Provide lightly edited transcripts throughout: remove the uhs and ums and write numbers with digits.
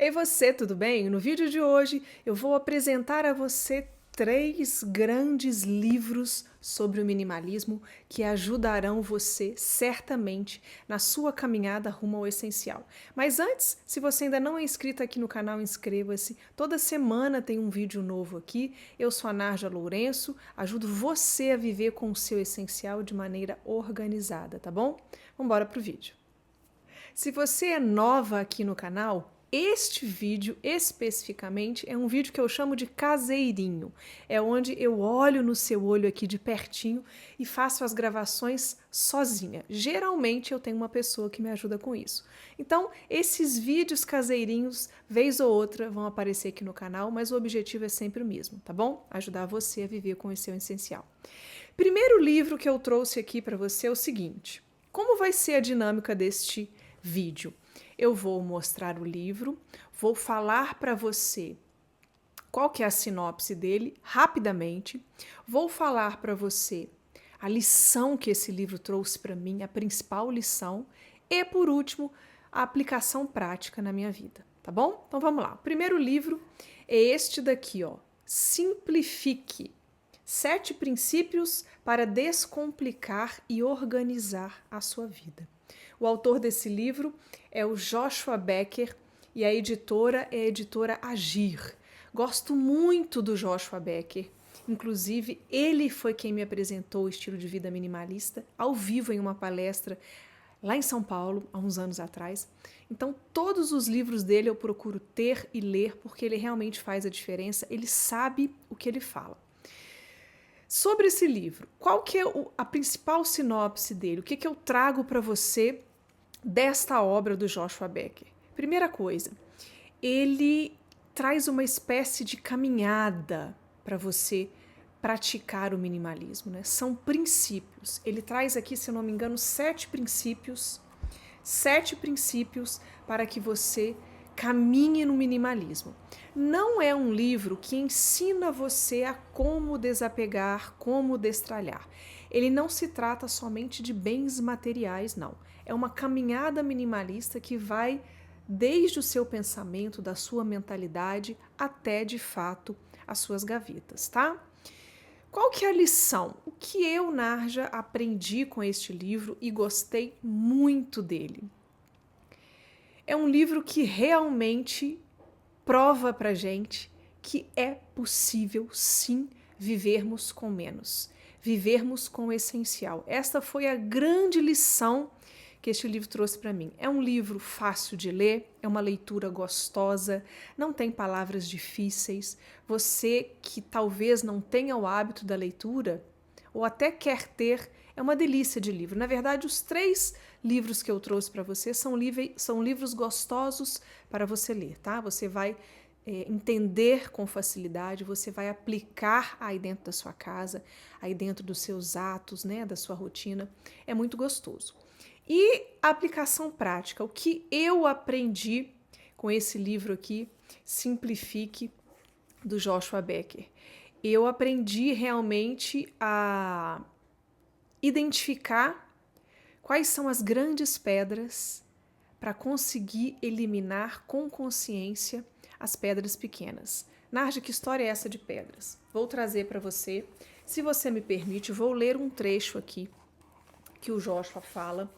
Ei você, tudo bem? No vídeo de hoje eu vou apresentar a você 3 grandes livros sobre o minimalismo que ajudarão você certamente na sua caminhada rumo ao essencial. Mas antes, se você ainda não é inscrito aqui no canal, inscreva-se. Toda semana tem um vídeo novo aqui. Eu sou a Narja Lourenço, ajudo você a viver com o seu essencial de maneira organizada, tá bom? Vamos embora pro vídeo. Se você é nova aqui no canal, este vídeo especificamente é um vídeo que eu chamo de caseirinho. É onde eu olho no seu olho aqui de pertinho e faço as gravações sozinha. Geralmente eu tenho uma pessoa que me ajuda com isso. Então, esses vídeos caseirinhos, vez ou outra, vão aparecer aqui no canal, mas o objetivo é sempre o mesmo, tá bom? Ajudar você a viver com o seu essencial. Primeiro livro que eu trouxe aqui para você é o seguinte: como vai ser a dinâmica deste vídeo? Eu vou mostrar o livro, vou falar para você qual que é a sinopse dele rapidamente, vou falar para você a lição que esse livro trouxe para mim, a principal lição, e por último, a aplicação prática na minha vida, tá bom? Então vamos lá. O primeiro livro é este daqui, ó, Simplifique. 7 princípios para descomplicar e organizar a sua vida. O autor desse livro é o Joshua Becker e a editora é a editora Agir. Gosto muito do Joshua Becker. Inclusive, ele foi quem me apresentou o estilo de vida minimalista ao vivo em uma palestra lá em São Paulo, há uns anos atrás. Então, todos os livros dele eu procuro ter e ler porque ele realmente faz a diferença, ele sabe o que ele fala. Sobre esse livro, qual que é a principal sinopse dele? O que eu trago para você desta obra do Joshua Becker? Primeira coisa, ele traz uma espécie de caminhada para você praticar o minimalismo, né? São princípios. Ele traz aqui, se eu não me engano, 7 princípios para que você caminhe no minimalismo. Não é um livro que ensina você a como desapegar, como destralhar. Ele não se trata somente de bens materiais, não. É uma caminhada minimalista que vai desde o seu pensamento, da sua mentalidade, até, de fato, as suas gavetas, tá? Qual que é a lição? O que eu, Narja, aprendi com este livro e gostei muito dele? É um livro que realmente prova pra gente que é possível, sim, vivermos com menos, vivermos com o essencial. Esta foi a grande lição que este livro trouxe para mim. É um livro fácil de ler, é uma leitura gostosa, não tem palavras difíceis. Você que talvez não tenha o hábito da leitura, ou até quer ter, é uma delícia de livro. Na verdade, os 3 livros que eu trouxe para você são livros gostosos para você ler, tá? Você vai entender com facilidade, você vai aplicar aí dentro da sua casa, aí dentro dos seus atos, né, da sua rotina. É muito gostoso. E a aplicação prática, o que eu aprendi com esse livro aqui, Simplifique, do Joshua Becker. Eu aprendi realmente a identificar quais são as grandes pedras para conseguir eliminar com consciência as pedras pequenas. Narja, que história é essa de pedras? Vou trazer para você. Se você me permite, vou ler um trecho aqui que o Joshua fala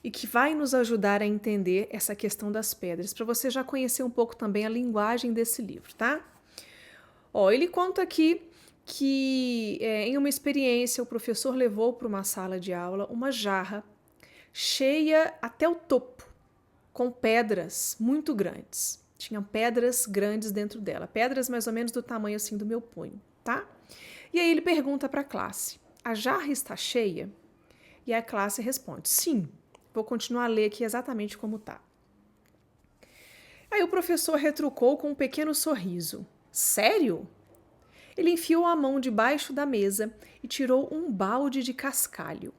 e que vai nos ajudar a entender essa questão das pedras, para você já conhecer um pouco também a linguagem desse livro, tá? Ó, ele conta aqui que em uma experiência o professor levou para uma sala de aula uma jarra cheia até o topo, com pedras muito grandes. Tinha pedras grandes dentro dela, pedras mais ou menos do tamanho assim do meu punho, tá? E aí ele pergunta para a classe: a jarra está cheia? E a classe responde: sim. Vou continuar a ler aqui exatamente como tá. Aí o professor retrucou com um pequeno sorriso: sério? Ele enfiou a mão debaixo da mesa e tirou um balde de cascalho.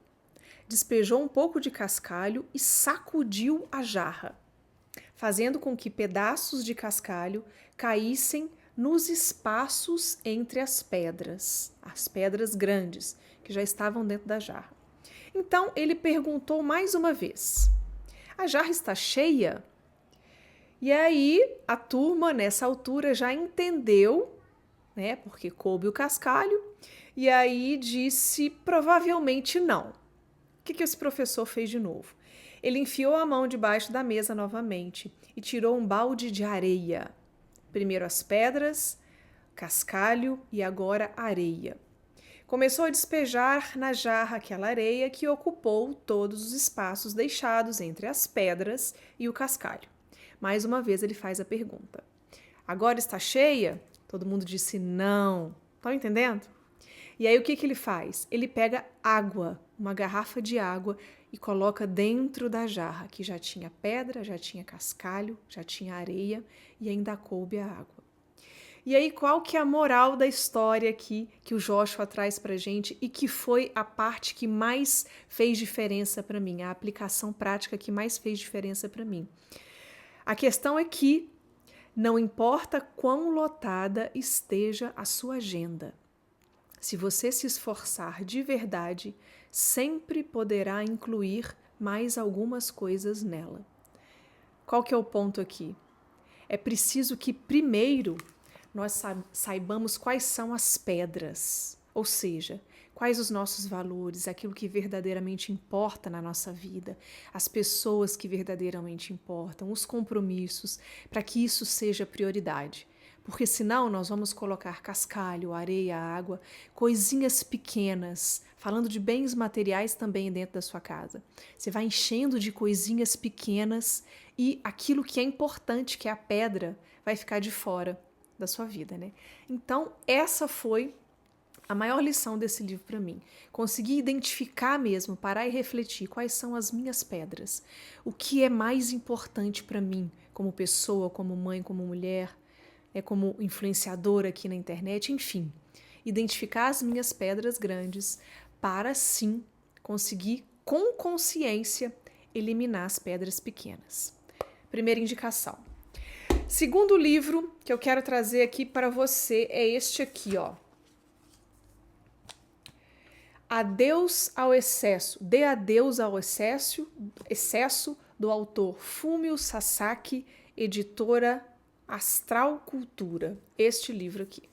Despejou um pouco de cascalho e sacudiu a jarra, fazendo com que pedaços de cascalho caíssem nos espaços entre as pedras grandes que já estavam dentro da jarra. Então ele perguntou mais uma vez: a jarra está cheia? E aí a turma, nessa altura, já entendeu, né, porque coube o cascalho, e aí disse provavelmente não. O que esse professor fez de novo? Ele enfiou a mão debaixo da mesa novamente e tirou um balde de areia. Primeiro as pedras, cascalho e agora areia. Começou a despejar na jarra aquela areia que ocupou todos os espaços deixados entre as pedras e o cascalho. Mais uma vez ele faz a pergunta: agora está cheia? Todo mundo disse não. Estão entendendo? E aí o que ele faz? Ele pega água, uma garrafa de água, e coloca dentro da jarra, que já tinha pedra, já tinha cascalho, já tinha areia e ainda coube a água. E aí qual que é a moral da história aqui que o Joshua traz pra gente e que foi a parte que mais fez diferença para mim, a aplicação prática que mais fez diferença para mim? A questão é que não importa quão lotada esteja a sua agenda, se você se esforçar de verdade, sempre poderá incluir mais algumas coisas nela. Qual que é o ponto aqui? É preciso que primeiro nós saibamos quais são as pedras, ou seja, quais os nossos valores, aquilo que verdadeiramente importa na nossa vida, as pessoas que verdadeiramente importam, os compromissos, para que isso seja prioridade. Porque senão nós vamos colocar cascalho, areia, água, coisinhas pequenas, falando de bens materiais também dentro da sua casa. Você vai enchendo de coisinhas pequenas e aquilo que é importante, que é a pedra, vai ficar de fora da sua vida, né? Então, essa foi a maior lição desse livro para mim. Conseguir identificar mesmo, parar e refletir quais são as minhas pedras. O que é mais importante para mim, como pessoa, como mãe, como mulher, como influenciadora aqui na internet, enfim. Identificar as minhas pedras grandes para, sim, conseguir, com consciência, eliminar as pedras pequenas. Primeira indicação. Segundo livro que eu quero trazer aqui para você é este aqui, ó. Adeus ao excesso. Dê adeus ao excesso do autor Fumio Sasaki, editora Astral Cultura. Este livro aqui.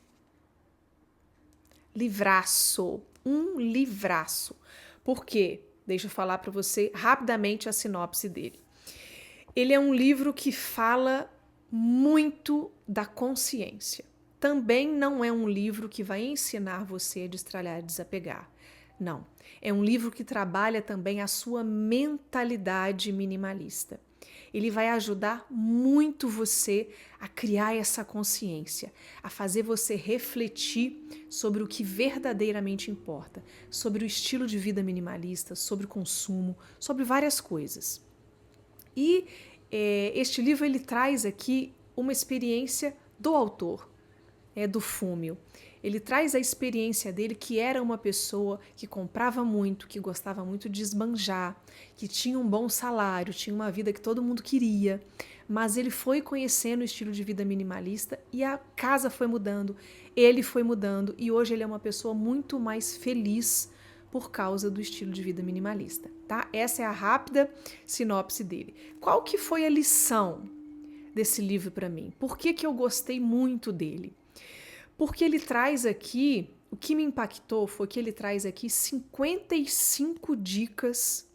Livraço. Um livraço. Por quê? Deixa eu falar para você rapidamente a sinopse dele. Ele é um livro que fala muito da consciência. Também não é um livro que vai ensinar você a destralhar e desapegar. Não. É um livro que trabalha também a sua mentalidade minimalista. Ele vai ajudar muito você a criar essa consciência, a fazer você refletir sobre o que verdadeiramente importa, sobre o estilo de vida minimalista, sobre o consumo, sobre várias coisas. E este livro ele traz aqui uma experiência do autor, do Fumio. Ele traz a experiência dele, que era uma pessoa que comprava muito, que gostava muito de esbanjar, que tinha um bom salário, tinha uma vida que todo mundo queria, mas ele foi conhecendo o estilo de vida minimalista e a casa foi mudando, ele foi mudando e hoje ele é uma pessoa muito mais feliz por causa do estilo de vida minimalista, tá? Essa é a rápida sinopse dele. Qual que foi a lição desse livro para mim? Por que eu gostei muito dele? Porque ele traz aqui, o que me impactou foi que ele traz aqui 55 dicas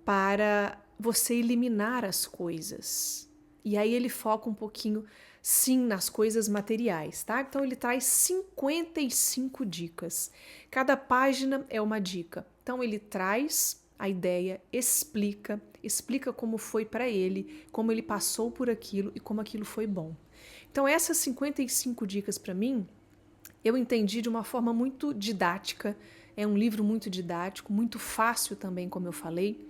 para você eliminar as coisas. E aí ele foca um pouquinho, sim, nas coisas materiais, tá? Então ele traz 55 dicas. Cada página é uma dica. Então ele traz a ideia, explica como foi para ele, como ele passou por aquilo e como aquilo foi bom. Então essas 55 dicas para mim, eu entendi de uma forma muito didática, é um livro muito didático, muito fácil também, como eu falei,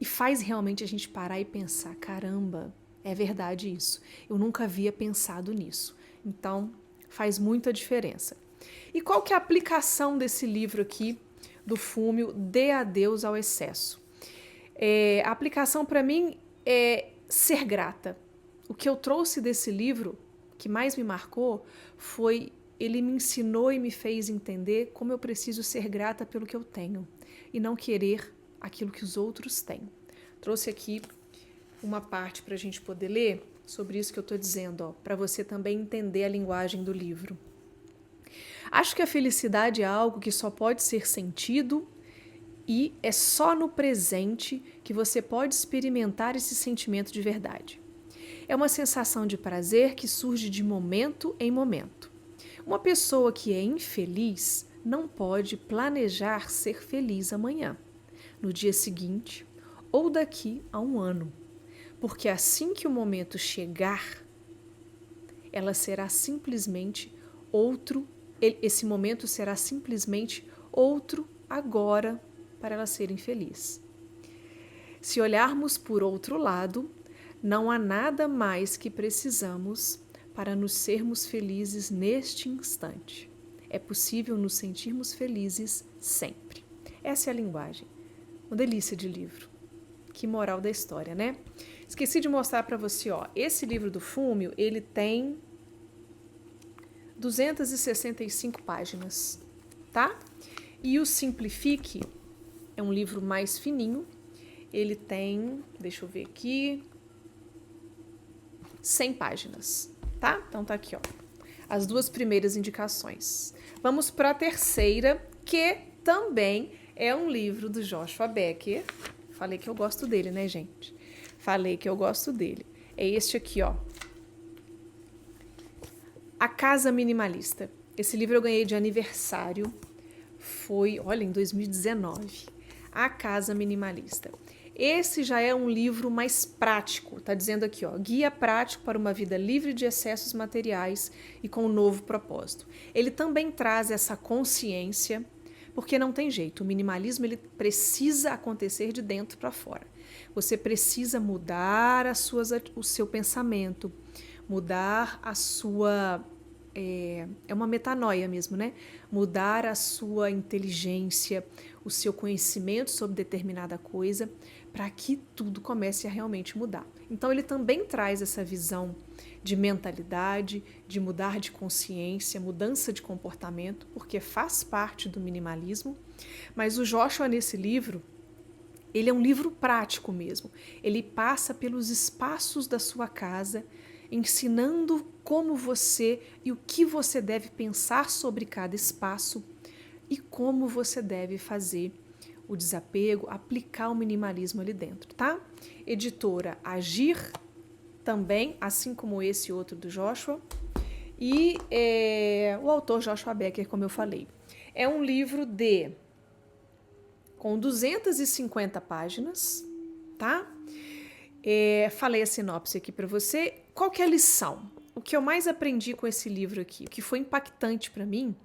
e faz realmente a gente parar e pensar, caramba, é verdade isso, eu nunca havia pensado nisso. Então faz muita diferença. E qual que é a aplicação desse livro aqui, do Fumio, Dê Adeus ao Excesso? A aplicação para mim é ser grata. O que eu trouxe desse livro, que mais me marcou, foi ele me ensinou e me fez entender como eu preciso ser grata pelo que eu tenho e não querer aquilo que os outros têm. Trouxe aqui uma parte para a gente poder ler sobre isso que eu estou dizendo, para você também entender a linguagem do livro. Acho que a felicidade é algo que só pode ser sentido e é só no presente que você pode experimentar esse sentimento de verdade. É uma sensação de prazer que surge de momento em momento. Uma pessoa que é infeliz não pode planejar ser feliz amanhã, no dia seguinte ou daqui a um ano, porque assim que o momento chegar, ela será simplesmente outro, esse momento será simplesmente outro agora para ela ser infeliz. Se olharmos por outro lado, não há nada mais que precisamos para nos sermos felizes neste instante. É possível nos sentirmos felizes sempre. Essa é a linguagem. Uma delícia de livro. Que moral da história, né? Esqueci de mostrar para você, ó. Esse livro do Fúmio, ele tem 265 páginas, tá? E o Simplifique é um livro mais fininho. Ele tem, deixa eu ver aqui, 100 páginas, tá? Então tá aqui, ó. As duas primeiras indicações. Vamos para a terceira, que também é um livro do Joshua Becker. Falei que eu gosto dele, né, gente? Falei que eu gosto dele. É este aqui, ó. A Casa Minimalista. Esse livro eu ganhei de aniversário. Foi, olha, em 2019. A Casa Minimalista. Esse já é um livro mais prático, tá dizendo aqui, ó, guia prático para uma vida livre de excessos materiais e com um novo propósito. Ele também traz essa consciência, porque não tem jeito, o minimalismo ele precisa acontecer de dentro para fora. Você precisa mudar o seu pensamento, mudar a sua... É uma metanoia mesmo, né? Mudar a sua inteligência, o seu conhecimento sobre determinada coisa, para que tudo comece a realmente mudar. Então ele também traz essa visão de mentalidade, de mudar de consciência, mudança de comportamento, porque faz parte do minimalismo. Mas o Joshua, nesse livro, ele é um livro prático mesmo. Ele passa pelos espaços da sua casa, ensinando como você e o que você deve pensar sobre cada espaço e como você deve fazer o desapego, aplicar o minimalismo ali dentro, tá? Editora Agir, também, assim como esse outro do Joshua. E o autor Joshua Becker, como eu falei. É um livro com 250 páginas, tá? Falei a sinopse aqui para você. Qual que é a lição? O que eu mais aprendi com esse livro aqui, o que foi impactante para mim,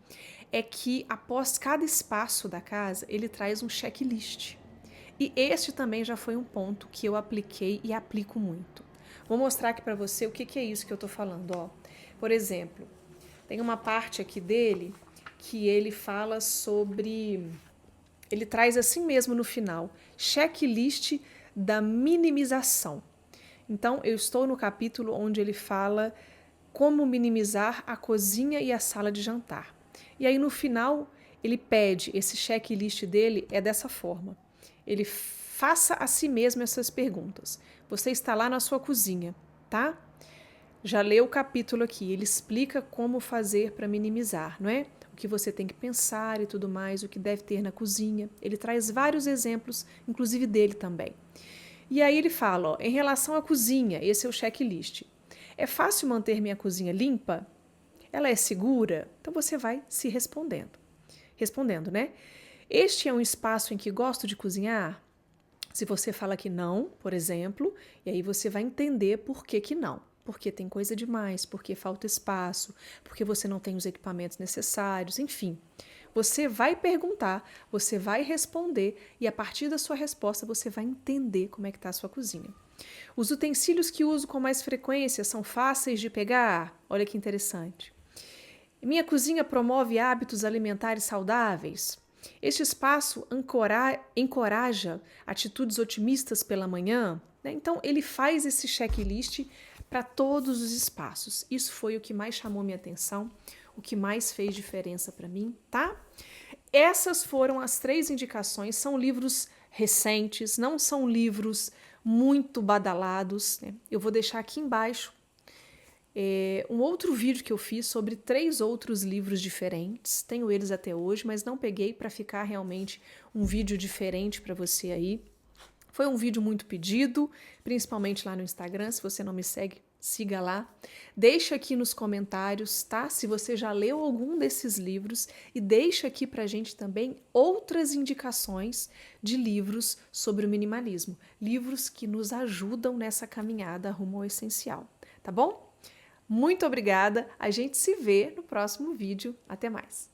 é que após cada espaço da casa, ele traz um checklist. E este também já foi um ponto que eu apliquei e aplico muito. Vou mostrar aqui para você o que é isso que eu tô falando, ó. Por exemplo, tem uma parte aqui dele que ele fala sobre... Ele traz assim mesmo no final, checklist da minimização. Então, eu estou no capítulo onde ele fala como minimizar a cozinha e a sala de jantar. E aí, no final, ele pede, esse checklist dele é dessa forma. Ele faça a si mesmo essas perguntas. Você está lá na sua cozinha, tá? Já leu o capítulo aqui, ele explica como fazer para minimizar, não é? O que você tem que pensar e tudo mais, o que deve ter na cozinha. Ele traz vários exemplos, inclusive dele também. E aí ele fala, ó, em relação à cozinha, esse é o checklist. É fácil manter minha cozinha limpa? Ela é segura? Então você vai se respondendo. Respondendo, né? Este é um espaço em que gosto de cozinhar? Se você fala que não, por exemplo, e aí você vai entender por que não. Porque tem coisa demais, porque falta espaço, porque você não tem os equipamentos necessários, enfim. Você vai perguntar, você vai responder e a partir da sua resposta você vai entender como é que está a sua cozinha. Os utensílios que uso com mais frequência são fáceis de pegar? Olha que interessante. Minha cozinha promove hábitos alimentares saudáveis? Este espaço encoraja atitudes otimistas pela manhã? Então, ele faz esse checklist para todos os espaços. Isso foi o que mais chamou minha atenção, o que mais fez diferença para mim, tá? Essas foram as 3 indicações, são livros recentes, não são livros muito badalados, né? Eu vou deixar aqui embaixo um outro vídeo que eu fiz sobre 3 outros livros diferentes. Tenho eles até hoje, mas não peguei para ficar realmente um vídeo diferente para você aí. Foi um vídeo muito pedido, principalmente lá no Instagram. Se você não me segue, siga lá. Deixa aqui nos comentários, tá? Se você já leu algum desses livros e deixa aqui pra gente também outras indicações de livros sobre o minimalismo. Livros que nos ajudam nessa caminhada rumo ao essencial, tá bom? Muito obrigada, a gente se vê no próximo vídeo. Até mais!